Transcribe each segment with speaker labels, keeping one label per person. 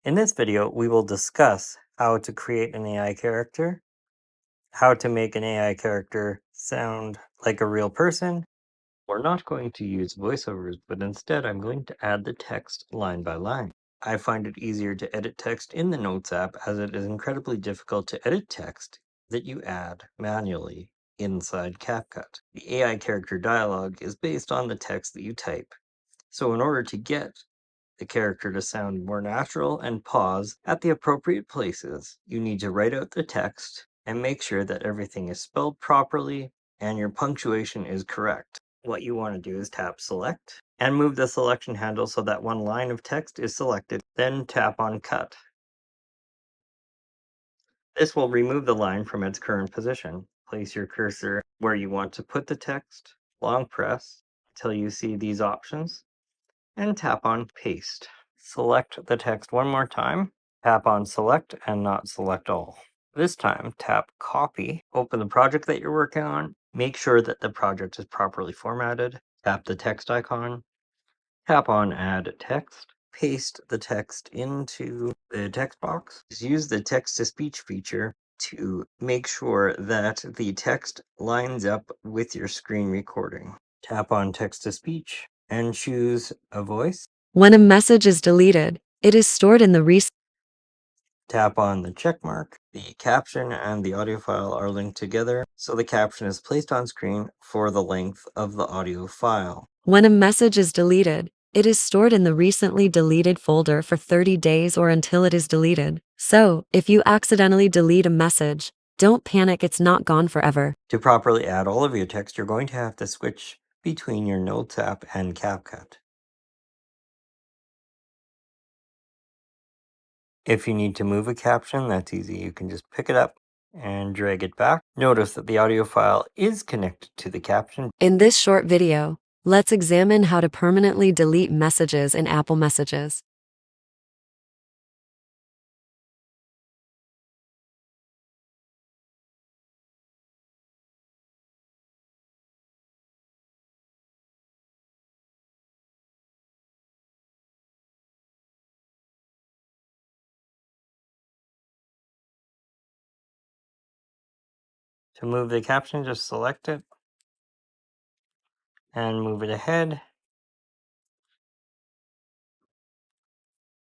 Speaker 1: In this video, we will discuss how to create an AI character, how to make an AI character sound like a real person. We're not going to use voiceovers, but instead I'm going to add the text line by line. I find it easier to edit text in the Notes app as it is incredibly difficult to edit text that you add manually inside CapCut. The AI character dialog is based on the text that you type. So in order to get the character to sound more natural and pause at the appropriate places, you need to write out the text and make sure that everything is spelled properly and your punctuation is correct. What you want to do is tap select and move the selection handle so that one line of text is selected, then tap on cut. This will remove the line from its current position. Place your cursor where you want to put the text, long press until you see these options, and tap on paste. Select the text one more time, tap on select and not select all. This time, tap copy, open the project that you're working on, make sure that the project is properly formatted, tap the text icon, tap on add text, paste the text into the text box. Just use the text to speech feature to make sure that the text lines up with your screen recording. Tap on text to speech and choose a voice.
Speaker 2: When a message is deleted, it is stored in the
Speaker 1: Tap on the check mark. The caption and the audio file are linked together, so the caption is placed on screen for the length of the audio file.
Speaker 2: When a message is deleted, it is stored in the recently deleted folder for 30 days or until it is deleted. So, if you accidentally delete a message, don't panic, it's not gone forever.
Speaker 1: To properly add all of your text, you're going to have to switch between your Notes app and CapCut. If you need to move a caption, that's easy. You can just pick it up and drag it back. Notice that the audio file is connected to the caption.
Speaker 2: In this short video, let's examine how to permanently delete messages in Apple Messages.
Speaker 1: To move the caption, just select it and move it ahead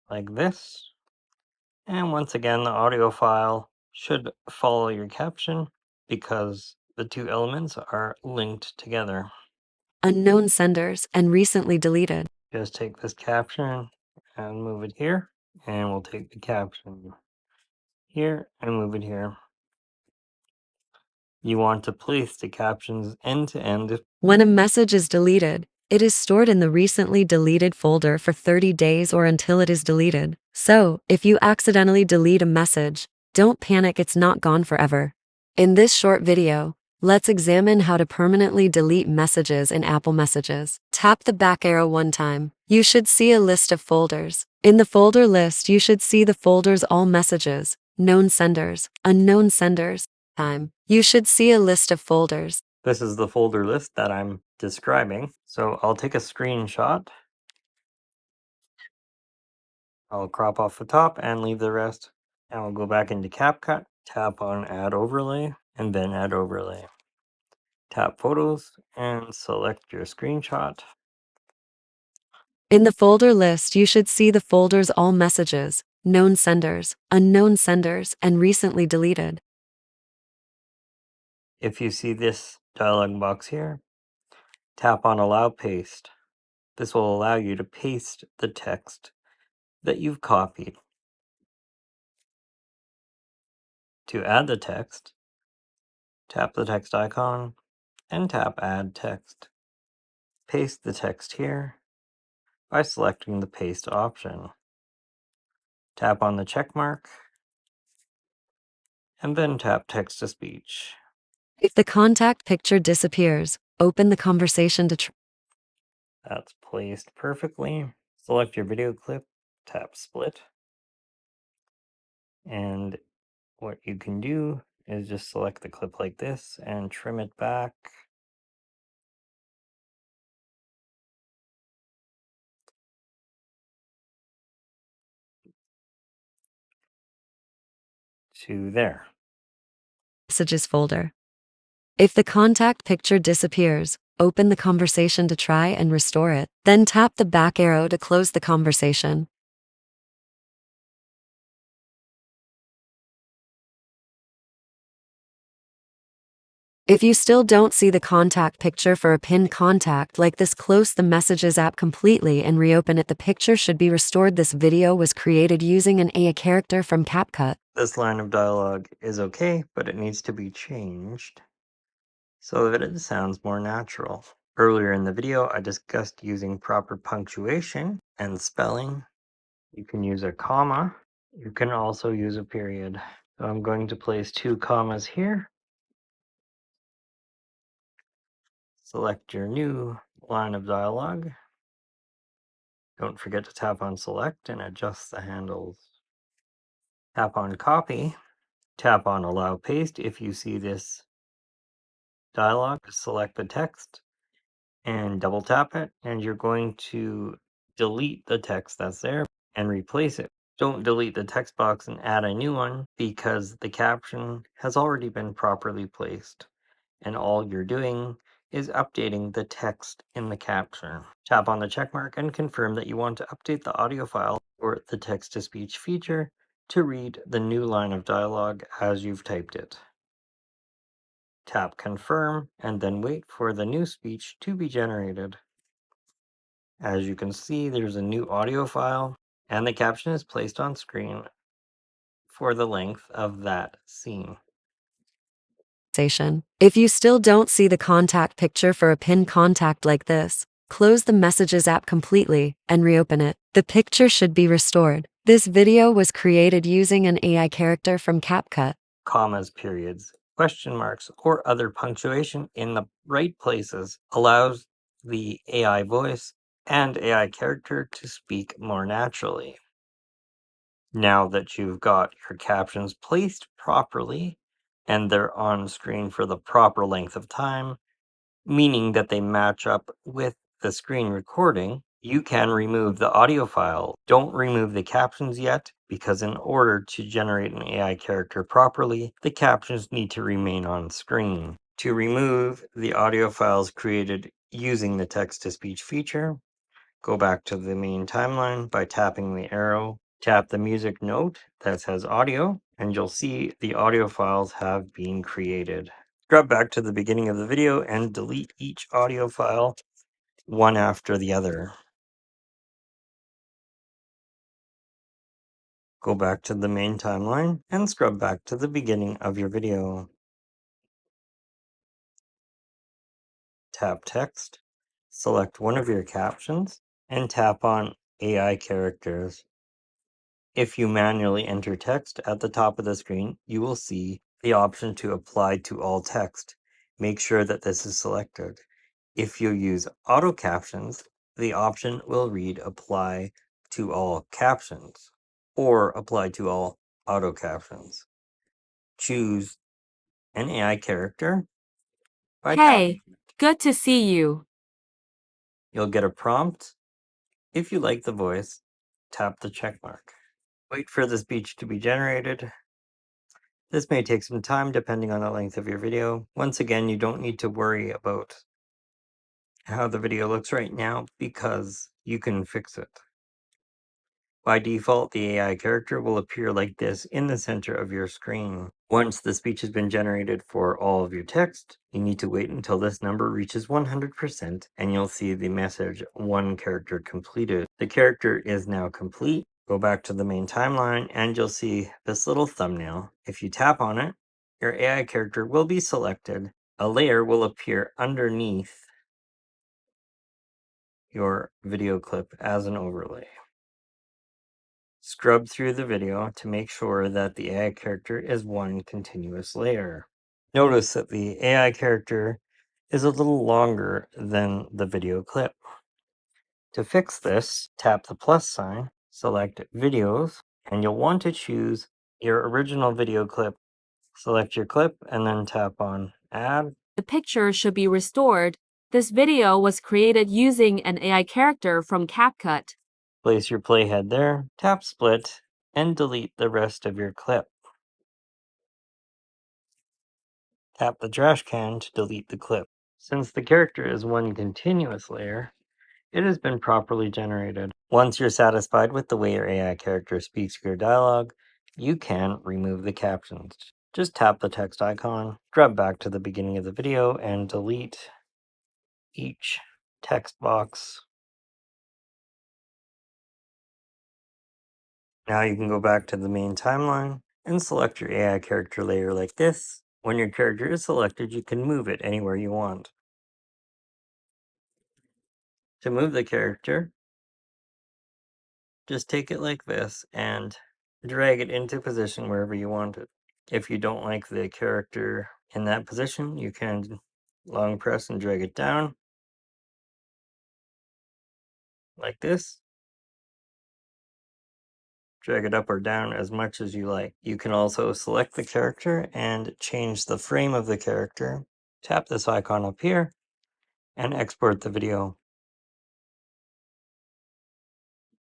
Speaker 1: like this. And once again, the audio file should follow your caption because the two elements are linked together.
Speaker 2: Unknown senders and recently deleted.
Speaker 1: Just take this caption and move it here, and we'll take the caption here and move it here. You want to place the captions end to end.
Speaker 2: When a message is deleted, it is stored in the recently deleted folder for 30 days or until it is deleted. So, if you accidentally delete a message, don't panic, it's not gone forever. In this short video, let's examine how to permanently delete messages in Apple Messages. Tap the back arrow one time. You should see a list of folders. In the folder list, you should see the folders All Messages, Known Senders, Unknown Senders. You should see a list of folders.
Speaker 1: This is the folder list that I'm describing. So I'll take a screenshot. I'll crop off the top and leave the rest. And we'll go back into CapCut, tap on Add Overlay, and then Add Overlay. Tap Photos and select your screenshot.
Speaker 2: In the folder list, you should see the folders All Messages, Known Senders, Unknown Senders, and Recently Deleted.
Speaker 1: If you see this dialog box here, tap on Allow Paste. This will allow you to paste the text that you've copied. To add the text, tap the text icon and tap Add Text. Paste the text here by selecting the Paste option. Tap on the check mark and then tap Text to Speech.
Speaker 2: If the contact picture disappears, open the conversation to
Speaker 1: That's placed perfectly. Select your video clip, tap Split, and what you can do is just select the clip like this and trim it back. to there.
Speaker 2: Messages folder. If the contact picture disappears, open the conversation to try and restore it. Then tap the back arrow to close the conversation. If you still don't see the contact picture for a pinned contact like this, close the Messages app completely and reopen it. The picture should be restored. This video was created using an AI character from CapCut.
Speaker 1: This line of dialogue is okay, but it needs to be changed so that it sounds more natural. Earlier in the video, I discussed using proper punctuation and spelling. You can use a comma. You can also use a period. So I'm going to place 2 commas here. Select your new line of dialogue. Don't forget to tap on select and adjust the handles. Tap on copy. Tap on allow paste if you see this dialog. Select the text and double tap it, and you're going to delete the text that's there and replace it. Don't delete the text box and add a new one because the caption has already been properly placed, and all you're doing is updating the text in the caption. Tap on the check mark and confirm that you want to update the audio file or the text-to-speech feature to read the new line of dialogue as you've typed it. Tap confirm and then wait for the new speech to be generated. As you can see, there's a new audio file and the caption is placed on screen for the length of that scene.
Speaker 2: If you still don't see the contact picture for a pinned contact like this, close the Messages app completely and reopen it. The picture should be restored. This video was created using an AI character from CapCut.
Speaker 1: Commas, periods, question marks, or other punctuation in the right places allows the AI voice and AI character to speak more naturally. Now that you've got your captions placed properly and they're on screen for the proper length of time, meaning that they match up with the screen recording, you can remove the audio file. Don't remove the captions yet, because in order to generate an AI character properly, the captions need to remain on screen. To remove the audio files created using the text-to-speech feature, go back to the main timeline by tapping the arrow. Tap the music note that says audio, and you'll see the audio files have been created. Scrub back to the beginning of the video and delete each audio file one after the other. Go back to the main timeline and scrub back to the beginning of your video. Tap text, select one of your captions, and tap on AI characters. If you manually enter text at the top of the screen, you will see the option to apply to all text. Make sure that this is selected. If you use auto captions, the option will read apply to all captions or apply to all auto captions. Choose an AI character by
Speaker 3: Hey, good to see you.
Speaker 1: You'll get a prompt. If you like the voice, tap the check mark. Wait for the speech to be generated. This may take some time depending on the length of your video. Once again, you don't need to worry about how the video looks right now because you can fix it. By default, the AI character will appear like this in the center of your screen. Once the speech has been generated for all of your text, you need to wait until this number reaches 100% and you'll see the message 1 character completed. The character is now complete. Go back to the main timeline and you'll see this little thumbnail. If you tap on it, your AI character will be selected. A layer will appear underneath your video clip as an overlay. Scrub through the video to make sure that the AI character is one continuous layer. Notice that the AI character is a little longer than the video clip. To fix this, tap the plus sign, select videos, and you'll want to choose your original video clip. Select your clip and then tap on add.
Speaker 3: The picture should be restored. This video was created using an AI character from CapCut.
Speaker 1: Place your playhead there, tap split, and delete the rest of your clip. Tap the trash can to delete the clip. Since the character is one continuous layer, it has been properly generated. Once you're satisfied with the way your AI character speaks your dialogue, you can remove the captions. Just tap the text icon, drop back to the beginning of the video, and delete each text box. Now you can go back to the main timeline and select your AI character layer like this. When your character is selected, you can move it anywhere you want. To move the character, just take it like this and drag it into position wherever you want it. If you don't like the character in that position, you can long press and drag it down like this. Drag it up or down as much as you like. You can also select the character and change the frame of the character. Tap this icon up here and export the video.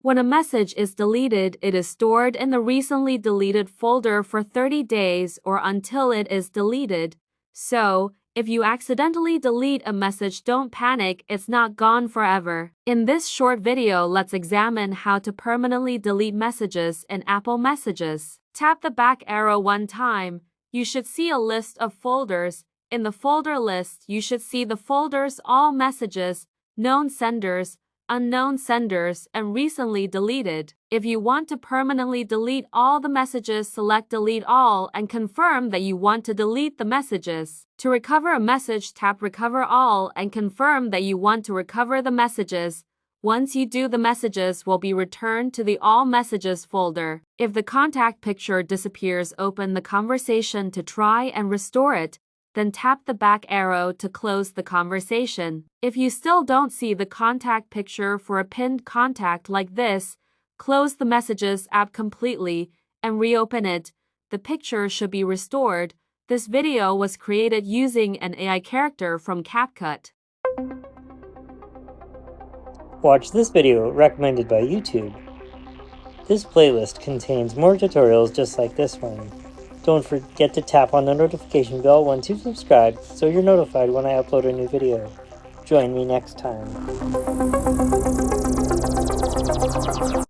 Speaker 3: When a message is deleted, it is stored in the recently deleted folder for 30 days or until it is deleted. So, if you accidentally delete a message, don't panic, it's not gone forever. In this short video, let's examine how to permanently delete messages in Apple Messages. Tap the back arrow one time. You should see a list of folders. In the folder list, you should see the folders All Messages, Known Senders, Unknown Senders, and Recently Deleted. If you want to permanently delete all the messages, select Delete All and confirm that you want to delete the messages. To recover a message, tap Recover All and confirm that you want to recover the messages. Once you do, the messages will be returned to the All Messages folder. If the contact picture disappears, open the conversation to try and restore it. Then tap the back arrow to close the conversation. If you still don't see the contact picture for a pinned contact like this, close the Messages app completely and reopen it. The picture should be restored. This video was created using an AI character from CapCut.
Speaker 1: Watch this video recommended by YouTube. This playlist contains more tutorials just like this one. Don't forget to tap on the notification bell once you've subscribed so you're notified when I upload a new video. Join me next time.